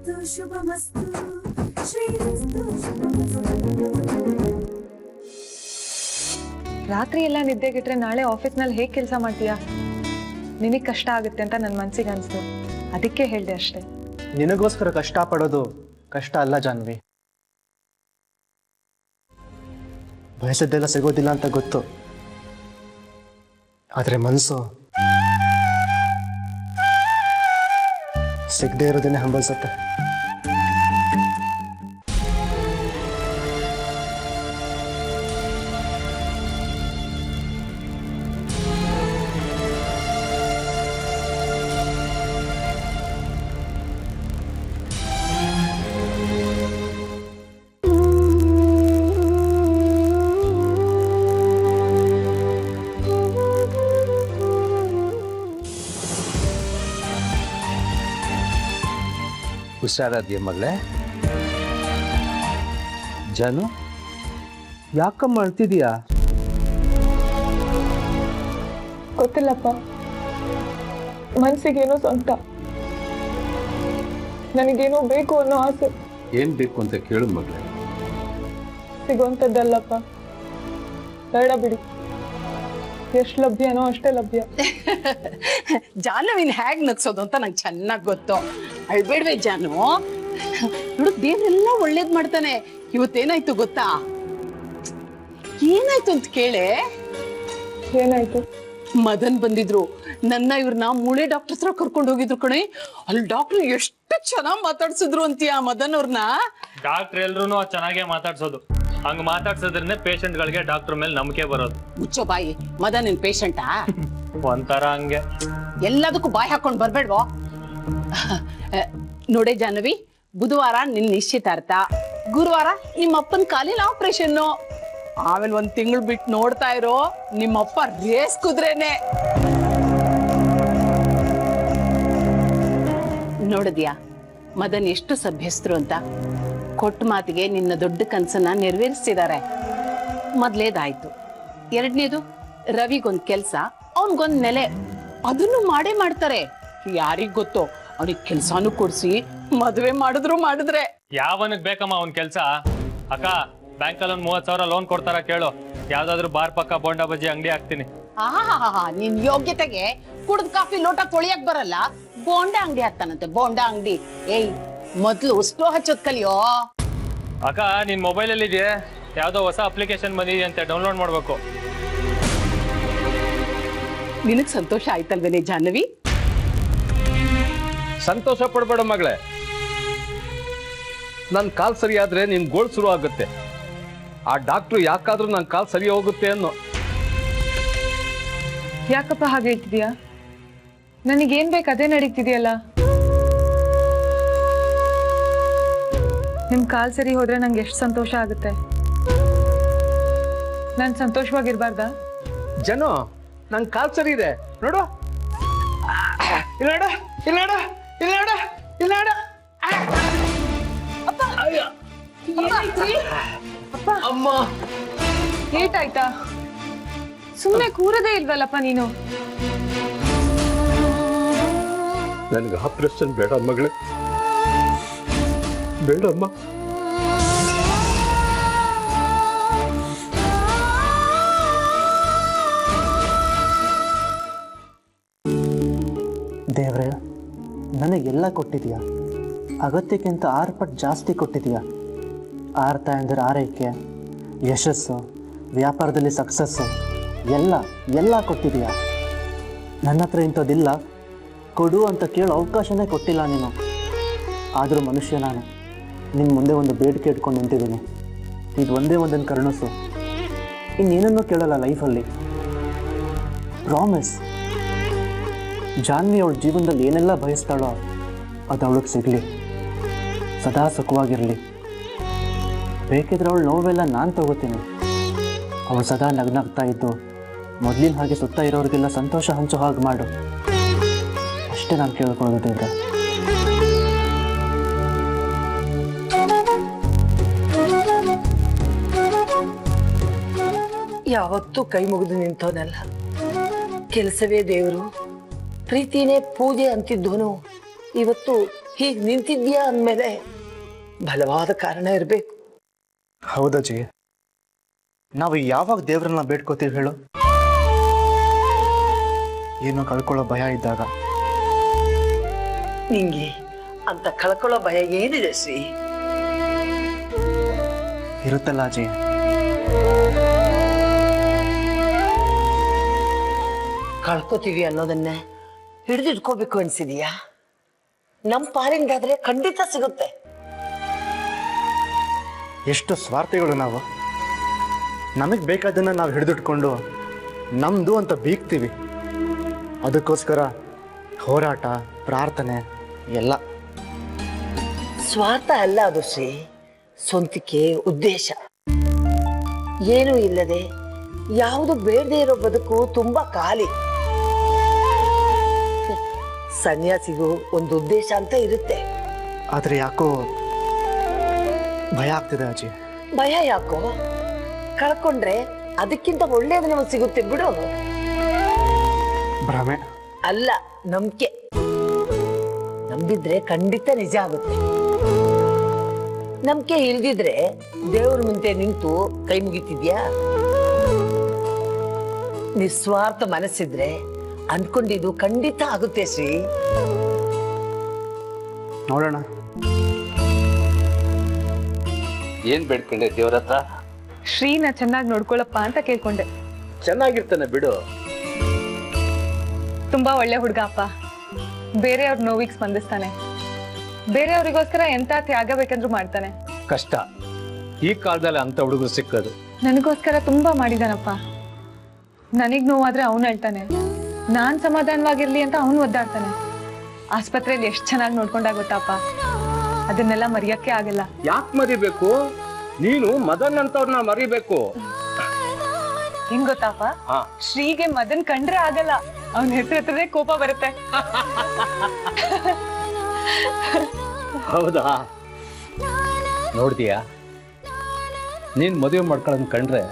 ಶ್ರೀರಸ್ತು ಶುಭಮಸ್ತು ಶ್ರೀರಸ್ತು ಶುಭಮಸ್ತು. ರಾತ್ರಿ ಎಲ್ಲ ನಿದ್ದೆಗಿಟ್ರೆ ನಾಳೆ ಆಫೀಸ್ನಲ್ಲಿ ಹೇಗೆ ಕೆಲಸ ಮಾಡ್ತೀಯಾ? ನಿನಗೆ ಕಷ್ಟ ಆಗುತ್ತೆ ಅಂತ ನನ್ನ ಮನಸ್ಸಿಗೆ ಅನಿಸ್ತು, ಅದಕ್ಕೆ ಹೇಳಿದೆ ಅಷ್ಟೇ. ನಿನಗೋಸ್ಕರ ಕಷ್ಟ ಪಡೋದು ಕಷ್ಟ ಅಲ್ಲ ಜಾನ್ವಿ. ಬಯಸದ್ದೆಲ್ಲ ಸಿಗೋದಿಲ್ಲ ಅಂತ ಗೊತ್ತು, ಆದರೆ ಮನಸ್ಸು ಸಿಗದೆ ಇರೋದನ್ನೇ ಹಂಬಲಿಸುತ್ತೆ. ಹುಷಾರಾದ್ಯ ಮಗಳೇ? ಜಾನು, ಯಾಕಮ್ಮ ಅಳ್ತಿದೀಯಾ? ಗೊತ್ತಿಲ್ಲಪ್ಪ, ಮನಸ್ಸಿಗೇನೋ ಸಂಕಟ, ನನಗೇನೋ ಬೇಕು ಅನ್ನೋ ಆಸೆ. ಏನ್ ಬೇಕು ಅಂತ ಕೇಳು ಮಗಳೇ. ಸಿಗುವಂಥದ್ದಲ್ಲಪ್ಪ, ಬೇಡ ಬಿಡಿ. ಎಷ್ಟು ಲಭ್ಯನೋ ಅಷ್ಟೇ ಲಭ್ಯ. ಜಾನವಿನ ಹೇಗ್ ನಗ್ಸೋದು ಅಂತ ನಂಗೆ ಚೆನ್ನಾಗಿ ಗೊತ್ತು. ಅಳ್ಬೇಡ್ವೆ ಜಾನು, ನೋಡು ದೇವ್ರೆಲ್ಲ ಒಳ್ಳೇದ್ ಮಾಡ್ತಾನೆ. ಇವತ್ತೇನಾಯ್ತು ಗೊತ್ತಾ? ಏನಾಯ್ತು ಅಂತ ಕೇಳೆ. ಏನಾಯ್ತು? ಮದನ್ ಬಂದಿದ್ರು, ನನ್ನ ಇವ್ರನ್ನ ಮೂಳೆ ಡಾಕ್ಟರ್ ಹತ್ರ ಕರ್ಕೊಂಡು ಹೋಗಿದ್ರು ಕಣೆ. ಅಲ್ಲಿ ಡಾಕ್ಟರ್ ಎಷ್ಟು ಚೆನ್ನಾಗ್ ಮಾತಾಡ್ಸಿದ್ರು ಅಂತೀಯ ಮದನ್ ಅವ್ರನ್ನ. ಡಾಕ್ಟರ್ ಎಲ್ರು ಚೆನ್ನಾಗೇ ಮಾತಾಡ್ಸೋದು. ಹಂಗ ಮಾತಾಡ್ಸೋದ್ರಿಂದ ಪೇಷಂಟ್ ಗಳಿಗೆ ಡಾಕ್ಟರ್ ಮೇಲೆ ನಂಬಿಕೆ ಬರೋದು. ಮುಚ್ಚೋ ಬಾಯಿ, ಮದನ್ ನಿನ್ ಪೇಷಂಟಾ? ಒಂಥರ ಹಂಗೆ ಎಲ್ಲದಕ್ಕೂ ಬಾಯಿ ಹಾಕೊಂಡ್ ಬರ್ಬೇಡ್ವೋ. ನೋಡೆ ಜಾಹ್ನವಿ, ಬುಧವಾರ ನಿನ್ ನಿಶ್ಚಿತಾರ್ಥ, ಗುರುವಾರ ನಿಮ್ಮ ಅಪ್ಪನ ಕಾಲಿನ ಆಪರೇಷನ್, ಆಮೇಲೆ 1 ತಿಂಗಳು ಬಿಟ್ಟು ನೋಡ್ತಾ ಇರೋ ನಿಮ್ಮಪ್ಪ ರೇಸ್ ಕುದ್ರೇನೆ. ನೋಡಿದ್ಯಾ ಮದನ್ ಎಷ್ಟು ಸಭ್ಯಸ್ಥರು ಅಂತ? ಕೊಟ್ಟ ಮಾತಿಗೆ ನಿನ್ನ ದೊಡ್ಡ ಕನ್ಸನ್ನ ನೆರವೇರಿಸ್ತಿದ್ದಾರೆ. ಮೊದ್ಲೇದಾಯ್ತು. 2ನೇದು, ರವಿಗೊಂದ್ ಕೆಲ್ಸ, ಅವನ್ಗೊಂದ್ ನೆಲೆ, ಅದನ್ನು ಮಾಡೇ ಮಾಡ್ತಾರೆ. ಯಾರಿಗ್ ಗೊತ್ತೋ, ಅವನಿಗೆ ಕೆಲ್ಸಾನು ಕೊಡ್ಸಿ ಮದ್ವೆ ಮಾಡಿದ್ರೆ. ಯಾವನಿಗೆ ಬೇಕಮ್ಮ ಅವ್ನ್ ಕೆಲ್ಸ? ಅಕ್ಕ, ಬ್ಯಾಂಕಲ್ಲಿ 30,000 ಲೋನ್ ಕೊಡ್ತಾರ ಕೇಳು. ಯಾವ್ದಾದ್ರು ಬಾರ್ ಪಕ್ಕ ಬೋಂಡಾ ಬಜ್ಜಿ ಅಂಗಡಿ ಹಾಕ್ತೀನಿ. ನಿನ್ ಯೋಗ್ಯತೆಗೆ ಕುಡ್ದ್ ಕಾಫಿ ಲೋಟ ತೊಳಿಯಕ್ ಬರಲ್ಲ, ಬೋಂಡಾ ಅಂಗಡಿ ಹಾಕ್ತಾನಂತೆ. ಬೋಂಡಾ ಅಂಗಡಿ. ಏಯ್, ಮೊದ್ಲು ಸ್ಟೋ ಹಚ್ಚೋದ್ ಕಲಿಯೋ. ಅಕ್ಕ, ನಿನ್ ಮೊಬೈಲ್ ಅಲ್ಲಿ ಇದೆಯಾ? ಯಾವ್ದೋ ಹೊಸ ಅಪ್ಲಿಕೇಶನ್ ಬಂದಿದೆ ಅಂತ ಡೌನ್ಲೋಡ್ ಮಾಡ್ಬೇಕು. ನಿನಗ್ ಸಂತೋಷ ಆಯ್ತಲ್ವೇನೆ ಜಾಹ್ನವಿ? ಸಂತೋಷ ಪಡ್ಬೇಡ ಮಗಳೇ. ನನ್ ಕಾಲ್ ಸರಿ ಆದ್ರೆ ನಿನ್ ಗೋಳ್ ಶುರು ಆಗುತ್ತೆ. ಆ ಡಾಕ್ಟ್ರು ಯಾಕಾದ್ರೂ ನನ್ ಕಾಲ್ ಸರಿ ಹೋಗುತ್ತೆ ಅನ್ನೋ. ಯಾಕಪ್ಪ ಹಾಗೆ ಹೇಳ್ತಿದ್ಯಾ? ನನಗೇನ್ ಬೇಕು ಅದೇ ನಡೀತಿದೆಯಲ್ಲ. ನಿಮ್ ಕಾಲ್ ಸರಿ ಹೋದ್ರೆ ನಂಗೆ ಎಷ್ಟು ಸಂತೋಷ ಆಗುತ್ತೆ. ನಾನ್ ಸಂತೋಷವಾಗಿರ್ಬಾರ್ದಾ? ಜನ, ನನ್ ಕಾಲ್ ಸರಿ ಇದೆ ನೋಡು. ಇಲ್ಲ ಅಮ್ಮ, ಏಟಾಯ್ತಾ? ಸುಮ್ಮನೆ ಕೂರದೇ ಇಲ್ವಲ್ಲಪ್ಪ ನೀನು. ನನ್ಗೆ ಆಪರೇಷನ್ ಬೇಡ ಮಗಳೇ, ಬೇಡಮ್ಮ. ದೇವ್ರೆ, ನನಗೆಲ್ಲ ಕೊಟ್ಟಿದೀಯಾ. ಅಗತ್ಯಕ್ಕಿಂತ 6 ಪಟ್ಟು ಜಾಸ್ತಿ ಕೊಟ್ಟಿದೀಯಾ. ಆರ್ತ ಎಂದರೆ ಆರೈಕೆ, ಯಶಸ್ಸು, ವ್ಯಾಪಾರದಲ್ಲಿ ಸಕ್ಸಸ್ಸು, ಎಲ್ಲ ಕೊಟ್ಟಿದೀಯಾ. ನನ್ನ ಹತ್ರ ಇಂಥದ್ದಿಲ್ಲ, ಕೊಡು ಅಂತ ಕೇಳೋ ಅವಕಾಶನೇ ಕೊಟ್ಟಿಲ್ಲ ನೀನು. ಆದರೂ ಮನುಷ್ಯ ನಾನು ನಿನ್ನ ಮುಂದೆ ಒಂದು ಬೇಡಿಕೆ ಇಟ್ಕೊಂಡು ನಿಂತಿದ್ದೀನಿ. ಇದು ಒಂದನ್ನು ಕರುಣಿಸು. ಇನ್ನೇನನ್ನೂ ಕೇಳಲ್ಲ ಲೈಫಲ್ಲಿ. ಪ್ರಾಮಿಸ್. ಜಾನ್ವಿ ಅವಳ ಜೀವನದಲ್ಲಿ ಏನೆಲ್ಲ ಬಯಸ್ತಾಳೋ ಅದು ಅವಳಿಗೆ ಸಿಗಲಿ, ಸದಾ ಸುಖವಾಗಿರಲಿ. ಬೇಕಿದ್ರೆ ಅವಳು ನೋವೆಲ್ಲ ನಾನು ತಗೋತೀನಿ. ಅವಳು ಸದಾ ನಗ್ನಾಗ್ತಾ ಇದ್ದು ಮೊದಲಿನ ಹಾಗೆ ಸುತ್ತ ಇರೋರಿಗೆಲ್ಲ ಸಂತೋಷ ಹಂಚೋ ಹಾಗೆ ಮಾಡು. ಅಷ್ಟೇ ನಾನು ಕೇಳ್ಕೊಳ್ಳೋದು ದೇವ್ರೆ. ಯಾವತ್ತೂ ಕೈ ಮುಗಿದು ನಿಂತವನಲ್ಲ. ಕೆಲಸವೇ ದೇವರು, ಪ್ರೀತಿನೇ ಪೂಜೆ ಅಂತಿದ್ದವನು ಇವತ್ತು ಹೀಗೆ ನಿಂತಿದ್ಯಾ ಅಂದಮೇಲೆ ಬಲವಾದ ಕಾರಣ ಇರಬೇಕು. ಹೌದಜ್ಜಿ, ನಾವು ಯಾವಾಗ ದೇವ್ರನ್ನ ಬೇಡ್ಕೋತೀವಿ ಹೇಳು? ಏನೋ ಕಳ್ಕೊಳ್ಳೋ ಭಯ ಇದ್ದಾಗ. ನಿಂಗೆ ಅಂತ ಕಳ್ಕೊಳ್ಳೋ ಭಯ ಏನಿದೆ ಶ್ರೀ? ಇರುತ್ತಲ್ಲ ಅಜ್ಜಿ. ಕಳ್ಕೊತೀವಿ ಅನ್ನೋದನ್ನ ಹಿಡಿದಿಟ್ಕೋಬೇಕು ಅನ್ಸಿದೀಯಾ? ನಮ್ಮ ಪಾಲಿಂದಾದ್ರೆ ಖಂಡಿತ ಸಿಗುತ್ತೆ. ಎಷ್ಟು ಸ್ವಾರ್ಥಿಗಳು ನಾವು. ನಮಗೆ ಬೇಕಾದನ್ನು ನಾವು ಹಿಡಿದಿಟ್ಕೊಂಡು ನಮ್ಮದು ಅಂತ ಬೀಗ್ತೀವಿ. ಅದಕ್ಕೋಸ್ಕರ ಹೋರಾಟ, ಪ್ರಾರ್ಥನೆ ಎಲ್ಲ. ಸ್ವಾರ್ಥ ಅಲ್ಲ ಅದು ಶ್ರೀ, ಸ್ವಂತಿಕೆ, ಉದ್ದೇಶ. ಏನೂ ಇಲ್ಲದೆ ಯಾವುದು ಬೇಡದೇ ಇರೋ ಬದುಕು ತುಂಬಾ ಖಾಲಿ. ಸನ್ಯಾಸಿಗೂ ಒಂದು ಉದ್ದೇಶ ಅಂತ ಇರುತ್ತೆ. ಆದರೆ ಯಾಕೋ ಭಯ ಆಗ್ತಿದೆ ಅಜ್ಜಿ. ಭಯ ಯಾಕೋ? ಕಳ್ಕೊಂಡ್ರೆ ಅದಕ್ಕಿಂತ ಒಳ್ಳೇದು ನಮಗೆ ಸಿಗುತ್ತೆ ಬಿಡು. ಭ್ರಮೆ ಅಲ್ಲ, ನಂಬಿಕೆ. ನಂಬಿದ್ರೆ ಖಂಡಿತ ನಿಜ ಆಗುತ್ತೆ. ನಂಬಿಕೆ ಇಲ್ದಿದ್ರೆ ದೇವ್ರ ಮುಂದೆ ನಿಂತು ಕೈ ಮುಗಿತಿದ್ಯಾ? ನಿಸ್ವಾರ್ಥ ಮನಸ್ಸಿದ್ರೆ ಅನ್ಕೊಂಡಿದ್ದು ಖಂಡಿತ ಆಗುತ್ತೆ ಶ್ರೀ. ನೋಡೋಣ. ಏನ್ ಬೇಡ್ಕೊಂಡೆ ದೇವ್ರ ಹತ್ರ? ಶ್ರೀನ ಚೆನ್ನಾಗಿ ನೋಡ್ಕೊಳಪ್ಪ ಅಂತ ಕೇಳ್ಕೊಂಡೆ. ಚೆನ್ನಾಗಿರ್ತಾನೆ ಬಿಡು. ತುಂಬಾ ಒಳ್ಳೆ ಹುಡುಗ ಅಪ್ಪ. ಬೇರೆಯವ್ರ ನೋವಿಗೆ ಸ್ಪಂದಿಸ್ತಾನೆ. ಬೇರೆಯವ್ರಿಗೋಸ್ಕರ ಎಂತ ತ್ಯಾಗ ಬೇಕಂದ್ರೂ ಮಾಡ್ತಾನೆ. ಕಷ್ಟ ಈ ಕಾಲದಲ್ಲಿ ಅಂತ ಹುಡುಗರು ಸಿಕ್ಕೋದು. ನನಗೋಸ್ಕರ ತುಂಬಾ ಮಾಡಿದಾನಪ್ಪ. ನನಗ್ ನೋವಾದ್ರೆ ಅವನು ಹೇಳ್ತಾನೆ, ನಾನ್ ಸಮಾಧಾನವಾಗಿರ್ಲಿ ಅಂತ ಅವನು ಒದ್ದಾಡ್ತಾನೆ. ಆಸ್ಪತ್ರೆಯಲ್ಲಿ ಎಷ್ಟು ಚೆನ್ನಾಗಿ ನೋಡ್ಕೊಂಡಾಗುತ್ತಪ್ಪ. ಅದನ್ನೆಲ್ಲ ಮರೆಯಕ್ಕೆ ಆಗಲ್ಲ. ಯಾಕೆ ಮರಿಬೇಕು? ನೀನು ಮದನ್ ಅಂತವ್ರನ್ನ ಮರಿಬೇಕು. ಹೆಂಗ್ ಗೊತ್ತಪ್ಪ? ಶ್ರೀಗೆ ಮದನ್ ಕಂಡ್ರೆ ಆಗಲ್ಲ, ಅವನ ಹೆಸರೇ ಕೋಪ ಬರುತ್ತೆ. ಹೌದಾ? ನೋಡ್ತೀಯಾ, ನೀನ್ ಮದುವೆ ಮಾಡ್ಕೊಳ್ಳೋದ್ ಕಂಡ್ರೆ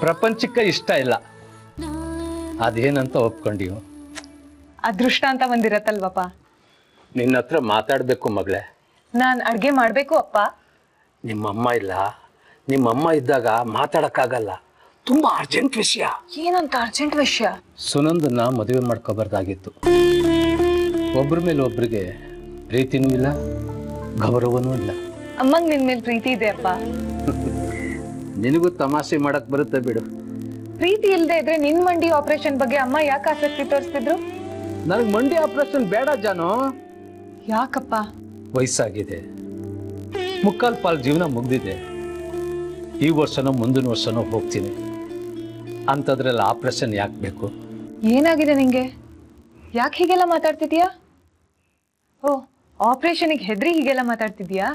ಪ್ರಪಂಚಕ್ಕೆ ಇಷ್ಟ ಇಲ್ಲ. ಅದೇನಂತ ಒಪ್ಕೊಂಡಿವು. ಅದೃಷ್ಟ ಅಂತ ಒಂದಿರತ್ತಲ್ವಪ್ಪ. ನಿನ್ನ ಹತ್ರ ಮಾತಾಡ್ಬೇಕು ಮಗಳೇ. ನಾನ್ ಅಡ್ಗೆ ಮಾಡ್ಬೇಕು ಅಪ್ಪ. ನಿಮ್ಮಮ್ಮ ಇಲ್ಲ, ನಿಮ್ಮಮ್ಮ ಇದ್ದಾಗ ಮಾತಾಡಕ್ಕಾಗಲ್ಲ. ತುಂಬಾ ಅರ್ಜೆಂಟ್ ವಿಷಯ. ಏನಂತ ಅರ್ಜೆಂಟ್ ವಿಷಯ? ಸುನಂದನ್ನ ಮದುವೆ ಮಾಡ್ಕೋಬಾರ್ದಾಗಿತ್ತು. ಒಬ್ರ ಮೇಲೆ ಒಬ್ರಿಗೆ ಪ್ರೀತಿನೂ ಇಲ್ಲ, ಗೌರವನೂ ಇಲ್ಲ. ಅಮ್ಮಂಗ್ ನಿನ್ ಮೇಲೆ ಪ್ರೀತಿ ಇದೆ ಅಪ್ಪ. ನಿನಗೂ ತಮಾಷೆ ಮಾಡಕ್ ಬರುತ್ತೆ ಬಿಡು. ಪ್ರೀತಿ ಇಲ್ದೆ ಇದ್ರೆ ನಿನ್ ಮಂಡಿ ಆಪರೇಷನ್ ಬಗ್ಗೆ ಅಮ್ಮ ಯಾಕೆ ಆಸಕ್ತಿ ತೋರಿಸ್ತಿದ್ರು? ನನಗ್ ಮಂಡಿ ಆಪರೇಷನ್ ಬೇಡ ಜಾನು. ಯಾಕಪ್ಪ? ವಯಸ್ಸಾಗಿದೆ, ಮುಕ್ಕಾಲ್ ಪಾಲ್ ಜೀವನ ಮುಗ್ದಿದೆ. ಈ ವರ್ಷನೋ ಮುಂದಿನ ವರ್ಷನೋ ಹೋಗ್ತೀನಿ. ಅಂತದ್ರಲ್ಲಿ ಆಪರೇಷನ್ ಯಾಕೆ ಬೇಕು? ಏನಾಗಿದೆ ನಿಂಗೆ? ಯಾಕೆ ಹೀಗೆಲ್ಲ ಮಾತಾಡ್ತಿದ್ಯಾ? ಓ, ಆಪರೇಷನ್ಗೆ ಹೆದ್ರಿ ಹೀಗೆಲ್ಲ ಮಾತಾಡ್ತಿದ್ಯಾ?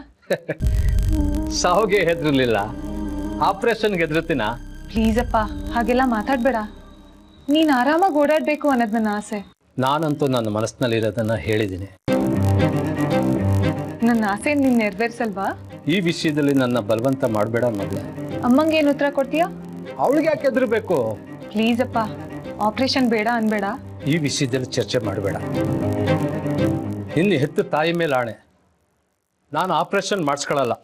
ಸಾವುಗೆ ಹೆದರ್ಲಿಲ್ಲ, ಆಪರೇಷನ್ಗೆ ಹೆದರ್ತೀನ? ಪ್ಲೀಸ್ ಅಪ್ಪ, ಹಾಗೆಲ್ಲ ಮಾತಾಡ್ಬೇಡ. ನೀನ್ ಆರಾಮಾಗಿ ಓಡಾಡ್ಬೇಕು ಅನ್ನೋದ್ ನನ್ನ ಆಸೆ. ನಾನಂತೂ ನನ್ನ ಮನಸ್ಸಿನಲ್ಲಿರೋದನ್ನ ಹೇಳಿದ್ದೀನಿ. ನನ್ನ ಆಸೆ ನೀನ್ ನೆರವೇರ್ಸಲ್ವಾ? ಈ ವಿಷಯದಲ್ಲಿ ನನ್ನ ಬಲವಂತ ಮಾಡಬೇಡ ಮಗಳೇ. ಅಮ್ಮಂಗೆ ಏನ್ ಉತ್ತರ ಕೊಡ್ತೀಯಾ? ಅವಳಿಗೆ ಯಾಕೆ ಹೆದರ್ಬೇಕು? ಪ್ಲೀಸ್ ಅಪ್ಪ, ಆಪರೇಷನ್ ಬೇಡ ಅನ್ಬೇಡ. ಈ ವಿಷಯದಲ್ಲಿ ಚರ್ಚೆ ಮಾಡಬೇಡ. ಇನ್ನು ಹೆತ್ತು ತಾಯಿ ಮೇಲೆ ಆಣೆ, ನಾನು ಆಪರೇಷನ್ ಮಾಡಿಸ್ಕೊಳ್ಳಲ್ಲ.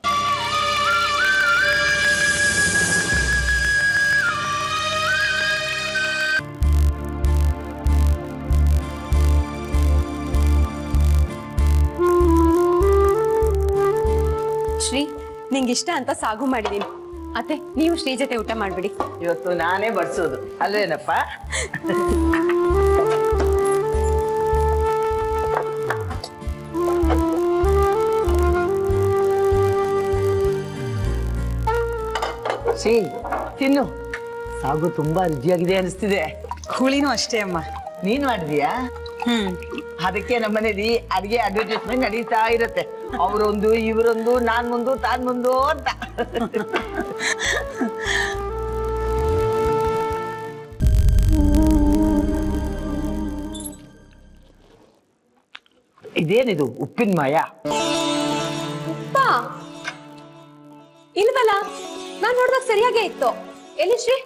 ಶ್ರೀ, ನಿಂಗಿಷ್ಟ ಅಂತ ಸಾಗು ಮಾಡಿದೀನಿ. ಅತ್ತೆ, ನೀವು ಶ್ರೀ ಜೊತೆ ಊಟ ಮಾಡ್ಬಿಡಿ. ಇವತ್ತು ನಾನೇ ಬಡ್ಸೋದು ಅಲ್ವೇನಪ್ಪ? ಶ್ರೀ, ತಿನ್ನು. ಸಾಗು ತುಂಬಾ ರುಚಿಯಾಗಿದೆ ಅನಿಸ್ತಿದೆ. ಹುಳಿನೂ ಅಷ್ಟೇ ಅಮ್ಮ. ನೀನ್ ಮಾಡಿದ್ಯಾ? ಅದಕ್ಕೆ ನಮ್ಮನೇಲಿ ಅಡಿಗೆ ಅಡ್ವರ್ಟೈಸ್ಮೆಂಟ್ ನಡೀತಾ ಇರುತ್ತೆ. ಅವರೊಂದು, ಇವರೊಂದು, ನಾನ್ ಮುಂದು, ತಾನ್ ಮುಂದು ಅಂತ. ಇದೇನಿದು ಉಪ್ಪಿನ ಮಯ? ಉಪ್ಪ ಇಲ್ವಲ್ಲ, ನಾನ್ ನೋಡಿದಾಗ ಸರಿಯಾಗೇ ಇತ್ತು. ಎಲ್ಲಿ ಶ್ರೀ?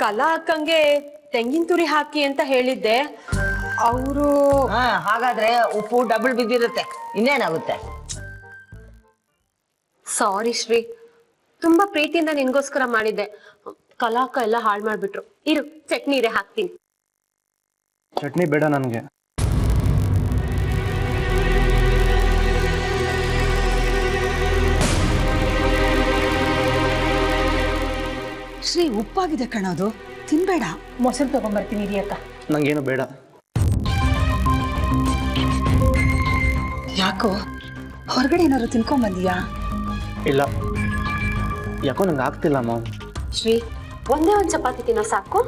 ಕಲಾ ಅಕ್ಕಂಗೆ ತೆಂಗಿನ ತುರಿ ಹಾಕಿ ಅಂತ ಹೇಳಿದ್ದೆ. ಅವರು ಹಾಗಾದ್ರೆ ಉಪ್ಪು ಡಬಲ್ ಬಿದ್ದಿರುತ್ತೆ, ಇನ್ನೇನಾಗುತ್ತೆ? ಸಾರಿ ಶ್ರೀ, ತುಂಬಾ ಪ್ರೀತಿಯಿಂದ ನಿನ್ಗೋಸ್ಕರ ಮಾಡಿದ್ದೆ. ಕಲಾಕ ಎಲ್ಲ ಹಾಳು ಮಾಡ್ಬಿಟ್ರು. ಇರು, ಚಟ್ನಿ ಇದೆ ಹಾಕ್ತೀನಿ. ಚಟ್ನಿ ಬೇಡ ನನಗೆ. ಶ್ರೀ, ಉಪ್ಪಾಗಿದೆ ಕಣೋದು, ತಿನ್ಬೇಡ. ಮೊಸರು ತಗೊಂಡ್ಬರ್ತೀನಿ ಇರಿ ಅಕ್ಕ. ನಂಗೇನು ಬೇಡ. ಯಾಕೋ ಹೊರಗಡೆ ಏನಾದ್ರು ತಿನ್ಕೊಂಬಂದಿಯಾ? ಇಲ್ಲ, ಯಾಕೋ ನಂಗೆ ಆಗ್ತಿಲ್ಲ ಮಾಮ್. ಶ್ರೀ, ಒಂದೇ ಒಂದ್ ಚಪಾತಿ ತಿನ್ನೋ ಸಾಕು.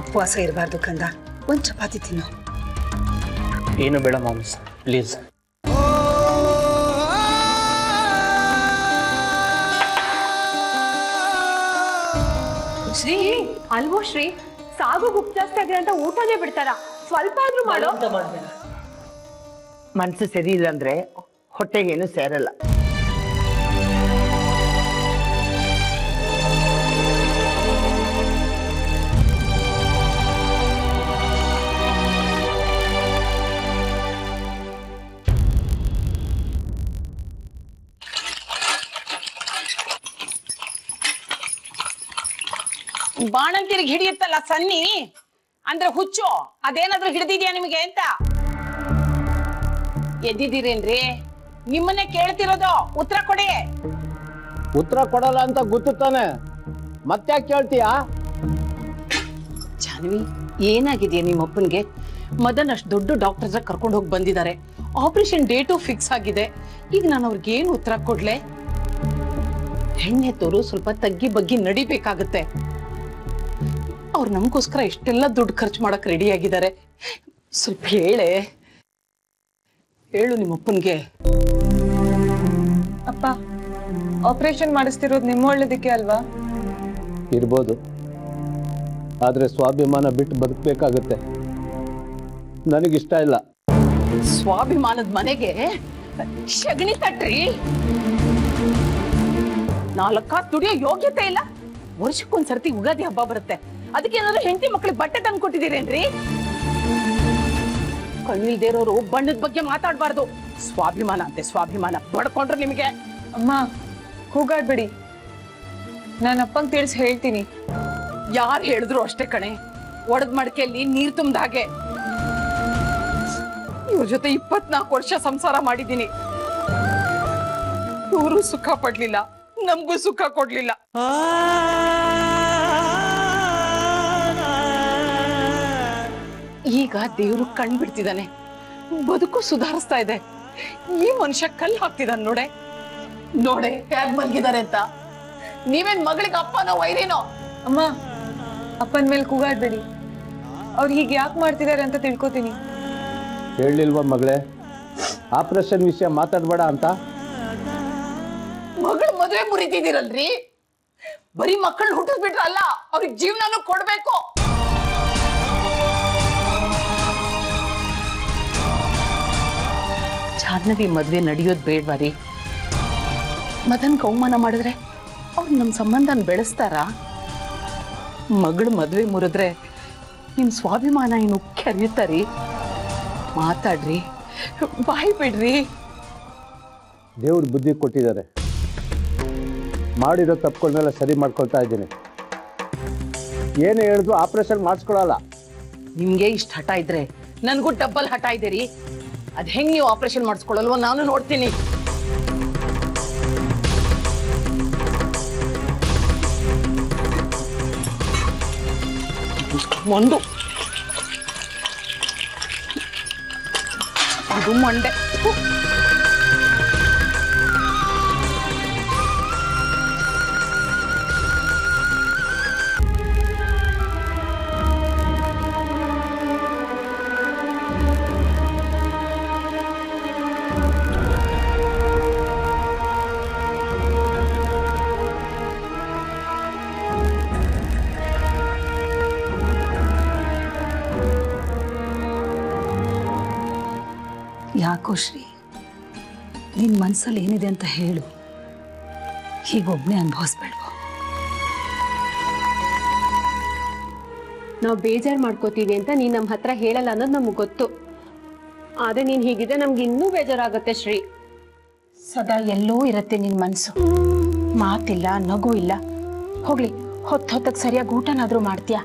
ಉಪವಾಸ ಇರಬಾರ್ದು ಕಂದ, ಒಂದ್ ಚಪಾತಿ ತಿನ್ನು. ಏನು ಬೇಡ ಮಾಮ್ಸ್, ಪ್ಲೀಸ್. ಶ್ರೀ, ಅಲ್ವೋ ಶ್ರೀ, ಸಾಗು ಗುಪ್ತಾಸ್ತಾ ಇದ್ರೆ ಅಂತ ಊಟನೇ ಬಿಡ್ತಾರ? ಸ್ವಲ್ಪ ಆದ್ರೂ ಮಾಡೋ. ಮನ್ಸು ಸರಿ ಇಲ್ಲ ಅಂದ್ರೆ ಹೊಟ್ಟೆಗೇನು ಸೇರಲ್ಲ. ಬಾಣಂತಿರಿಗೆ ಹಿಡಿಯುತ್ತಲ್ಲ ಸನ್ನಿ ಅಂದ್ರೆ ಹುಚ್ಚು, ಅದೇನಾದ್ರೂ ಹಿಡಿದಿದ್ಯಾ ನಿಮಗೆ ಅಂತ? ಎದ್ದಿದ್ದೀರೇನ್ರಿ? ನಿಮ್ಮನ್ನೇ ಕೇಳ್ತಿರೋದು, ಉತ್ತರ ಕೊಡಿ. ಉತ್ತರ ಕೊಡಲ್ಲ ಅಂತ ಗೊತ್ತು ತಾನೆ, ಮತ್ತೆ ಕೇಳ್ತೀಯಾ? ಜಾನ್ವಿ, ಏನಾಗಿದೆಯಾ ನಿಮ್ಮಪ್ಪನ್ಗೆ? ಮದನ್ ಅಷ್ಟು ದೊಡ್ಡ ಡಾಕ್ಟರ್ ಹತ್ರ ಕರ್ಕೊಂಡು ಹೋಗಿ ಬಂದಿದ್ದಾರೆ. ಆಪರೇಷನ್ ಡೇಟು ಫಿಕ್ಸ್ ಆಗಿದೆ. ಈಗ ನಾನು ಅವ್ರಿಗೆ ಏನು ಉತ್ತರ ಕೊಡ್ಲೆ? ಹೆಣ್ಣೆತ್ತೋರು ಸ್ವಲ್ಪ ತಗ್ಗಿ ಬಗ್ಗಿ ನಡಿಬೇಕಾಗತ್ತೆ. ಅವ್ರು ನಮಗೋಸ್ಕರ ಇಷ್ಟೆಲ್ಲ ದುಡ್ಡು ಖರ್ಚು ಮಾಡಕ್ ರೆಡಿ ಆಗಿದ್ದಾರೆ. ಸ್ವಲ್ಪ ಹೇಳು ನಿಮ್ಮಪ್ಪನ್ಗೆ. ಅಪ್ಪ, ಆಪರೇಷನ್ ಮಾಡಿಸ್ತಿರೋದು ನಿಮ್ಮ ಒಳ್ಳೇದಕ್ಕೆ ಅಲ್ವಾ? ಇರ್ಬೋದು, ಆದ್ರೆ ಸ್ವಾಭಿಮಾನ ಬಿಟ್ಟು ಬದುಕಬೇಕಾಗತ್ತೆ. ನನಗಿಷ್ಟ ಇಲ್ಲ. ಸ್ವಾಭಿಮಾನದ ಮನೆಗೆ ಶಗಣಿ ತಟ್ರಿ. 4 ಕಾಸು ದುಡಿಯೋ ಯೋಗ್ಯತೆ ಇಲ್ಲ. ವರ್ಷಕ್ಕೊಂದ್ಸರ್ತಿ ಯುಗಾದಿ ಹಬ್ಬ ಬರುತ್ತೆ, ಅದಕ್ಕೆ ಏನಾದ್ರು ಹೆಂಡತಿ ಮಕ್ಳಿಗೆ ಬಟ್ಟೆ ತಂದು ಕೊಟ್ಟಿದ್ದೀರೇನ್ರಿ? ಕಣ್ಣಿಲ್ದೇ ಇರೋರು ಬಣ್ಣದ ಬಗ್ಗೆ ಮಾತಾಡ್ಬಾರ್ದು. ಸ್ವಾಭಿಮಾನ ಅಂತೆ ಸ್ವಾಭಿಮಾನ, ಬಡ್ಕೊಂಡ್ರು ನಿಮಗೆ. ಅಮ್ಮ, ಕೂಗಾಡ್ಬೇಡಿ, ನಾನು ಅಪ್ಪಂಗೆ ತಿಳಿಸಿ ಹೇಳ್ತೀನಿ. ಯಾರು ಹೇಳಿದ್ರು ಅಷ್ಟೇ ಕಣೆ, ಒಡದ್ ಮಡಕೆಯಲ್ಲಿ ನೀರ್ ತುಂಬ್ದ ಹಾಗೆ. ಇವ್ರ ಜೊತೆ 24 ವರ್ಷ ಸಂಸಾರ ಮಾಡಿದ್ದೀನಿ. ಇವರು ಸುಖ ಪಡ್ಲಿಲ್ಲ, ನಮಗೂ ಸುಖ ಕೊಡ್ಲಿಲ್ಲ. ಈಗ ದೇವ್ರು ಕಣ್ ಬಿಡ್ತಿದ್ದಾನೆ, ಬದುಕು ಸುಧಾರಿಸ್ತಾ ಇದೆ. ಈ ಮನುಷ್ಯ ಕಲ್ಲು ಹಾಕ್ತಿದ್ದಾನೆ ನೋಡೆ ಹೇಗ್ ಮಲ್ಗಿದ್ದಾರೆ ಅಂತ. ನೀವೇನ್ ಮಗಳಿಗೆ ಅಪ್ಪನೋ ವೈರಿನೋ? ಅಮ್ಮ, ಅಪ್ಪನ ಮೇಲೆ ಕೂಗಾಡ್ಬೇಡಿ. ಅವ್ರು ಹೀಗೆ ಯಾಕೆ ಮಾಡ್ತಿದ್ದಾರೆ ಅಂತ ತಿಳ್ಕೊತೀನಿ. ಹೇಳಿಲ್ವಾ ಮಗಳೇ, ಆಪರೇಷನ್ ವಿಷಯ ಮಾತಾಡ್ಬೇಡ ಅಂತ? ಮಗಳ ಮದುವೆ ಮುರಿತಿದ್ದೀರಲ್ರಿ. ಬರೀ ಮಕ್ಕಳು ಹುಟ್ಟಿಸ್ಬಿಟ್ರಲ್ಲ, ಅವ್ರಿಗೆ ಜೀವನನೂ ಕೊಡ್ಬೇಕು. ಜಾಹ್ನವಿ ಮದ್ವೆ ನಡೆಯೋದ್ ಬೇಡ್ವಾರಿ. ಮದನ್ ಅವಮಾನ ಮಾಡಿದ್ರೆ ಅವ್ರು ನಮ್ ಸಂಬಂಧನ ಬೆಳೆಸ್ತಾರ? ಮಗಳ ಮದ್ವೆ ಮುರಿದ್ರೆ ನಿಮ್ ಸ್ವಾಭಿಮಾನ ಏನು ಕೆರೆಯುತ್ತಾರಿ? ಮಾತಾಡ್ರಿ, ಬಾಯ್ ಬಿಡ್ರಿ. ದೇವ್ರ ಬುದ್ಧಿ ಕೊಟ್ಟಿದ್ದಾರೆ, ಮಾಡಿರೋ ತಪ್ಪುಗಳನ್ನೆಲ್ಲ ಸರಿ ಮಾಡ್ಕೊಳ್ತಾ ಇದ್ದೀನಿ. ಏನೇ ಹೇಳಿದ್ರು ಆಪರೇಷನ್ ಮಾಡಿಸ್ಕೊಳಲ್ಲ. ನಿಮ್ಗೆ ಇಷ್ಟ ಹಠ ಇದ್ರೆ ನನ್ಗೂ ಡಬ್ಬಲ್ ಹಠ ಇದೀರಿ. ಅದ್ ಹೆಂಗ್ ನೀವು ಆಪರೇಷನ್ ಮಾಡಿಸ್ಕೊಳ್ಳಲ್ವೋ ನಾನು ನೋಡ್ತೀನಿ. ಒಂದು ಅದು ಮಂಡೆ. ಯಾಕೋ ಶ್ರೀ, ನಿನ್ ಮನ್ಸಲ್ಲಿ ಏನಿದೆ ಅಂತ ಹೇಳು. ಹೀಗೊಬ್ನೇ ಅನುಭವಿಸ್ಬೇಡ್ವೋ? ನಾವು ಬೇಜಾರು ಮಾಡ್ಕೋತೀವಿ ಅಂತ ನೀನ್ ನಮ್ಮ ಹತ್ರ ಹೇಳಲ್ಲ ಅನ್ನೋದು ನಮ್ಗೆ ಗೊತ್ತು. ಆದ್ರೆ ನೀನ್ ಹೀಗಿದ್ರೆ ನಮ್ಗೆ ಇನ್ನೂ ಬೇಜಾರಾಗುತ್ತೆ ಶ್ರೀ. ಸದಾ ಎಲ್ಲೋ ಇರತ್ತೆ ನಿನ್ ಮನ್ಸು, ಮಾತಿಲ್ಲ, ನಗು ಇಲ್ಲ. ಹೋಗ್ಲಿ, ಹೊತ್ತೊತ್ತಕ್ಕೆ ಸರಿಯಾಗಿ ಊಟನಾದ್ರೂ ಮಾಡ್ತೀಯಾ?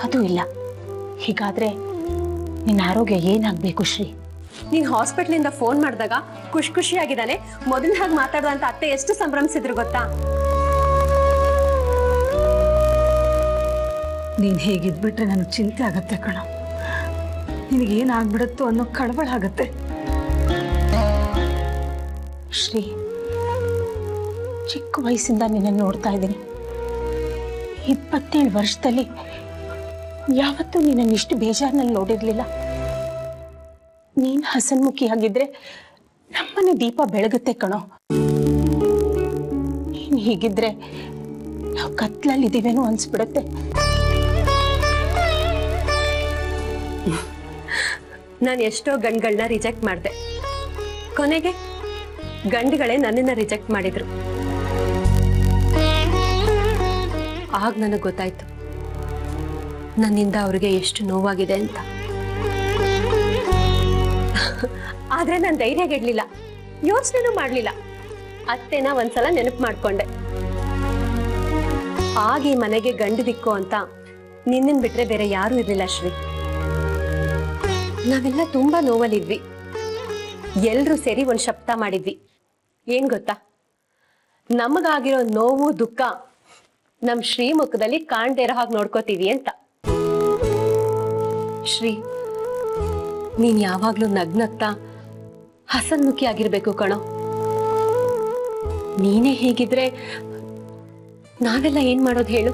ಅದು ಇಲ್ಲ. ಹೀಗಾದ್ರೆ ನಿನ್ನ ಆರೋಗ್ಯ ಏನಾಗ್ಬೇಕು ಶ್ರೀ? ನೀನ್ ಹಾಸ್ಪಿಟ್ಲಿಂದ ಫೋನ್ ಮಾಡಿದಾಗ ಖುಷಿಯಾಗಿದ್ದಾನೆ, ಮೊದಲ ಹಾಗೆ ಮಾತಾಡುವಂತ ಅತ್ತೆ ಎಷ್ಟು ಸಂಭ್ರಮಿಸಿದ್ರು ಗೊತ್ತಾ? ನೀನ್ ಹೇಗಿದ್ಬಿಟ್ರೆ ನನಗೆ ಚಿಂತೆ ಆಗತ್ತೆ ಕಣ. ನಿನಗೇನಾಗ್ಬಿಡತ್ತೋ ಅನ್ನೋ ಕಳವಳ ಆಗತ್ತೆ. ಶ್ರೀ, ಚಿಕ್ಕ ವಯಸ್ಸಿಂದ ನಿನ್ನ ನೋಡ್ತಾ ಇದ್ದೀನಿ. 27 ವರ್ಷದಲ್ಲಿ ಯಾವತ್ತೂ ನಿನ್ನನ್ನು ಇಷ್ಟು ಬೇಜಾರಿನಲ್ಲಿ ನೋಡಿರ್ಲಿಲ್ಲ. ನೀನ್ ಹಸನ್ಮುಖಿಯಾಗಿದ್ರೆ ನಮ್ಮನೆ ದೀಪ ಬೆಳಗುತ್ತೆ ಕಣೋ. ನೀನ್ ಹೀಗಿದ್ರೆ ನಾವು ಕತ್ಲಲ್ಲಿದ್ದೀವೇನೋ ಅನ್ಸ್ಬಿಡತ್ತೆ. ನಾನು ಎಷ್ಟೋ ಗಂಡುಗಳನ್ನ ರಿಜೆಕ್ಟ್ ಮಾಡಿದೆ, ಕೊನೆಗೆ ಗಂಡುಗಳೇ ನನ್ನನ್ನ ರಿಜೆಕ್ಟ್ ಮಾಡಿದ್ರು. ಆಗ ನನಗೆ ಗೊತ್ತಾಯ್ತು ನನ್ನಿಂದ ಅವ್ರಿಗೆ ಎಷ್ಟು ನೋವಾಗಿದೆ ಅಂತ. ಆದ್ರೆ ನಾನು ಧೈರ್ಯಗೆಡ್ಲಿಲ್ಲ, ಯೋಚನೆನೂ ಮಾಡ್ಲಿಲ್ಲ. ಅತ್ತೆನ ಒಂದ್ಸಲ ನೆನಪು ಮಾಡ್ಕೊಂಡೆ. ಆಗ ಈ ಮನೆಗೆ ಗಂಡು ದಿಕ್ಕು ಅಂತ ನಿನ್ನನ್ ಬಿಟ್ರೆ ಬೇರೆ ಯಾರು ಇರ್ಲಿಲ್ಲ ಶ್ರೀ. ನಾವೆಲ್ಲ ತುಂಬಾ ನೋವಲ್ಲಿದ್ವಿ. ಎಲ್ರೂ ಸೇರಿ ಒಂದ್ ಶಬ್ದ ಮಾಡಿದ್ವಿ. ಏನ್ ಗೊತ್ತಾ? ನಮಗಾಗಿರೋ ನೋವು ದುಃಖ ನಮ್ ಶ್ರೀಮುಖದಲ್ಲಿ ಕಾಣ್ದೇ ಇರೋ ಹಾಗೆ ನೋಡ್ಕೋತೀವಿ ಅಂತ. ಶ್ರೀ, ನೀನ್ ಯಾವಾಗ್ಲೂ ನಗ್ನಗ್ತಾ ಹಸನ್ಮುಖಿ ಆಗಿರ್ಬೇಕು ಕಣೋ. ನೀನೇ ಹೇಗಿದ್ರೆ ನಾವೆಲ್ಲ ಏನ್ ಮಾಡೋದು ಹೇಳು?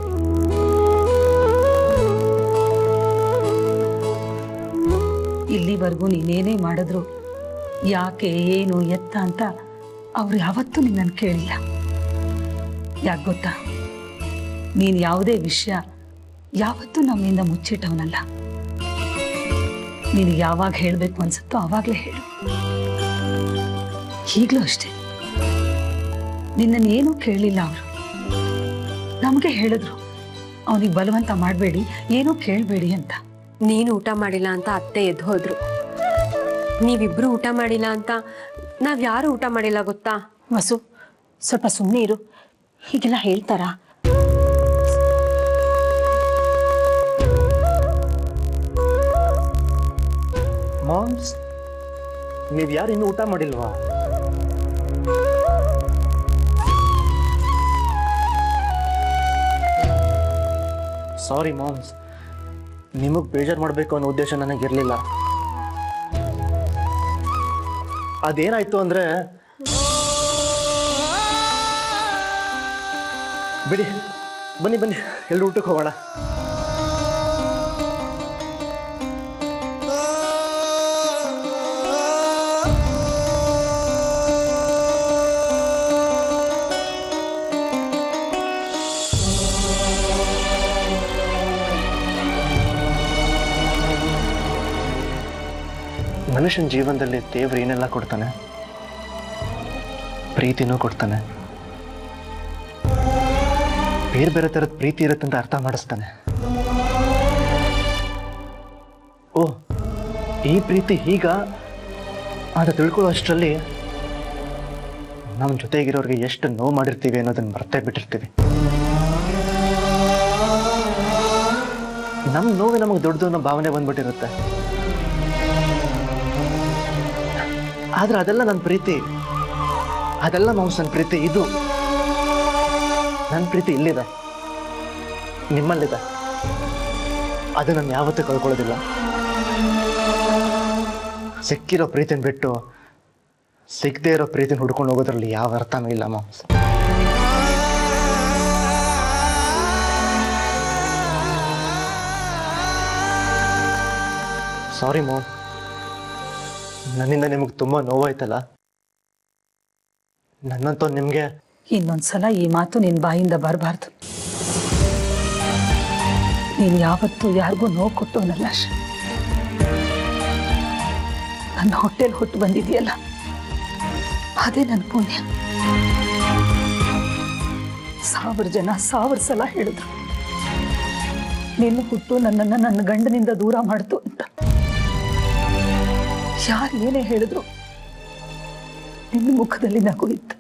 ಇಲ್ಲಿವರೆಗೂ ನೀನೇನೇ ಮಾಡಿದ್ರು ಯಾಕೆ, ಏನು, ಎತ್ತ ಅಂತ ಅವ್ರು ಯಾವತ್ತೂ ನಿನ್ನನ್ನು ಕೇಳಿಲ್ಲ. ಯಾಕೆ ಗೊತ್ತಾ? ನೀನು ಯಾವುದೇ ವಿಷಯ ಯಾವತ್ತೂ ನಮ್ಮಿಂದ ಮುಚ್ಚಿಟ್ಟವನಲ್ಲ. ನೀನು ಯಾವಾಗ ಹೇಳಬೇಕು ಅನ್ಸುತ್ತೋ ಆವಾಗಲೇ ಹೇಳು. ಈಗಲೂ ಅಷ್ಟೇ, ನಿನ್ನನ್ನು ಏನೂ ಕೇಳಲಿಲ್ಲ ಅವರು. ನಮಗೆ ಹೇಳಿದ್ರು ಅವನಿಗೆ ಬಲವಂತ ಮಾಡಬೇಡಿ, ಏನೂ ಕೇಳಬೇಡಿ ಅಂತ. ನೀನು ಊಟ ಮಾಡಿಲ್ಲ ಅಂತ ಅತ್ತೆ ಎದ್ದು ಹೋದ್ರು. ನೀವಿಬ್ರು ಊಟ ಮಾಡಿಲ್ಲ ಅಂತ ನಾವ್ಯಾರು ಊಟ ಮಾಡಿಲ್ಲ ಗೊತ್ತಾ? ವಸು, ಸ್ವಲ್ಪ ಸುಮ್ಮನೆ ಇರು. ಹೀಗೆಲ್ಲ ಹೇಳ್ತಾರಾ? ಮಾಮ್ಸ್, ನೀವು ಯಾರು ಇನ್ನೂ ಊಟ ಮಾಡಿಲ್ವಾ? ಸಾರಿ ಮಾಮ್ಸ್, ನಿಮಗೆ ಬೇಜಾರು ಮಾಡಬೇಕು ಅನ್ನೋ ಉದ್ದೇಶ ನನಗಿರಲಿಲ್ಲ. ಅದೇನಾಯ್ತು ಅಂದರೆ, ಬಿಡಿ, ಬನ್ನಿ ಬನ್ನಿ ಎಲ್ಲರೂ ಊಟಕ್ಕೆ ಹೋಗೋಣ. ಮನುಷ್ಯನ ಜೀವನದಲ್ಲಿ ದೇವರು ಏನೆಲ್ಲ ಕೊಡ್ತಾನೆ? ಪ್ರೀತಿನೂ ಕೊಡ್ತಾನೆ, ಬೇರೆ ಬೇರೆ ಥರದ ಪ್ರೀತಿ ಇರುತ್ತೆ ಅಂತ ಅರ್ಥ ಮಾಡಿಸ್ತಾನೆ. ಓ, ಈ ಪ್ರೀತಿ ಹೀಗ ಅಂತ ತಿಳ್ಕೊಳ್ಳೋ ಅಷ್ಟರಲ್ಲಿ ನಮ್ಮ ಜೊತೆಗಿರೋರಿಗೆ ಎಷ್ಟು ನೋವು ಮಾಡಿರ್ತೀವಿ ಅನ್ನೋದನ್ನ ಮರ್ತೇ ಬಿಟ್ಟಿರ್ತೀವಿ. ನಮ್ಮ ನೋವು ನಮಗೆ ದೊಡ್ಡದು ಅನ್ನೋ ಭಾವನೆ ಬಂದ್ಬಿಟ್ಟಿರುತ್ತೆ. ಆದ್ರೆ ಅದೆಲ್ಲ ನನ್ನ ಪ್ರೀತಿ, ಅದೆಲ್ಲ ಮಾಂಸ ನನ್ನ ಪ್ರೀತಿ. ಇದು ನನ್ನ ಪ್ರೀತಿ ಇಲ್ಲಿದೆ, ನಿಮ್ಮಲ್ಲಿದೆ. ಅದು ನಾನು ಯಾವತ್ತೂ ಕಳ್ಕೊಳ್ಳೋದಿಲ್ಲ. ಸಿಕ್ಕಿರೋ ಪ್ರೀತಿನ ಬಿಟ್ಟು ಸಿಗದೇ ಇರೋ ಪ್ರೀತಿನ ಹುಡ್ಕೊಂಡು ಹೋಗೋದ್ರಲ್ಲಿ ಯಾವ ಅರ್ಥನೂ ಇಲ್ಲ ಮಾಂಸ. ಸಾರಿ ಮಾಮ್, ನನ್ನಿಂದ ನಿಮಗೆ ತುಂಬ ನೋವಾಯ್ತಲ್ಲ. ನನ್ನಂತೂ ನಿಮಗೆ ಇನ್ನೊಂದ್ಸಲ ಈ ಮಾತು ನಿನ್ನ ಬಾಯಿಂದ ಬರಬಾರ್ದು. ನೀನು ಯಾವತ್ತೂ ಯಾರಿಗೂ ನೋವು ಕೊಟ್ಟವನಲ್ಲ. ನನ್ನ ಹೊಟ್ಟೆಲಿ ಹುಟ್ಟು ಬಂದಿದೆಯಲ್ಲ, ಅದೇ ನನ್ನ ಪುಣ್ಯ. 1000 ಜನ 1000 ಸಲ ಹೇಳಿದ್ರು ನಿನ್ನ ಹುಟ್ಟು ನನ್ನನ್ನು ನನ್ನ ಗಂಡನಿಂದ ದೂರ ಮಾಡ್ತು ಅಂತ. ಯಾರು ಏನೇ ಹೇಳಿದ್ರು ನಿನ್ನ ಮುಖದಲ್ಲಿ ನಗು ಇತ್ತು.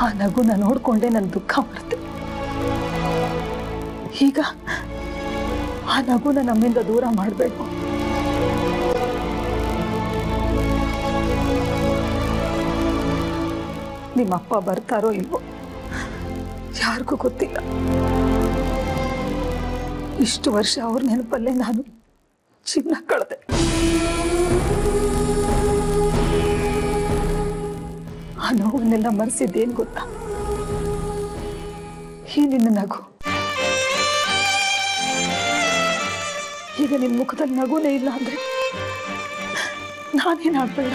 ಆ ನಗುನ ನೋಡ್ಕೊಂಡೆ ನನ್ನ ದುಃಖ ಮರೆತೆ. ಈಗ ಆ ನಗುನ ನಮ್ಮಿಂದ ದೂರ ಮಾಡಬೇಕು. ನಿಮ್ಮಪ್ಪ ಬರ್ತಾರೋ ಇಲ್ವೋ ಯಾರಿಗೂ ಗೊತ್ತಿಲ್ಲ. ಇಷ್ಟು ವರ್ಷ ಅವ್ರ ನೆನಪಲ್ಲೇ ನಾನು ಜೀವನ ಕಳೆದೆ. ಆ ನೋವನ್ನೆಲ್ಲ ಮರೆಸಿದ್ದೇನು ಗೊತ್ತಾ? ಈ ನಿನ್ನ ನಗು. ಈಗ ನಿನ್ನ ಮುಖದಲ್ಲಿ ನಗುನೇ ಇಲ್ಲ ಅಂದ್ರೆ ನಾನೇನಾಗ್ಬೇಡ.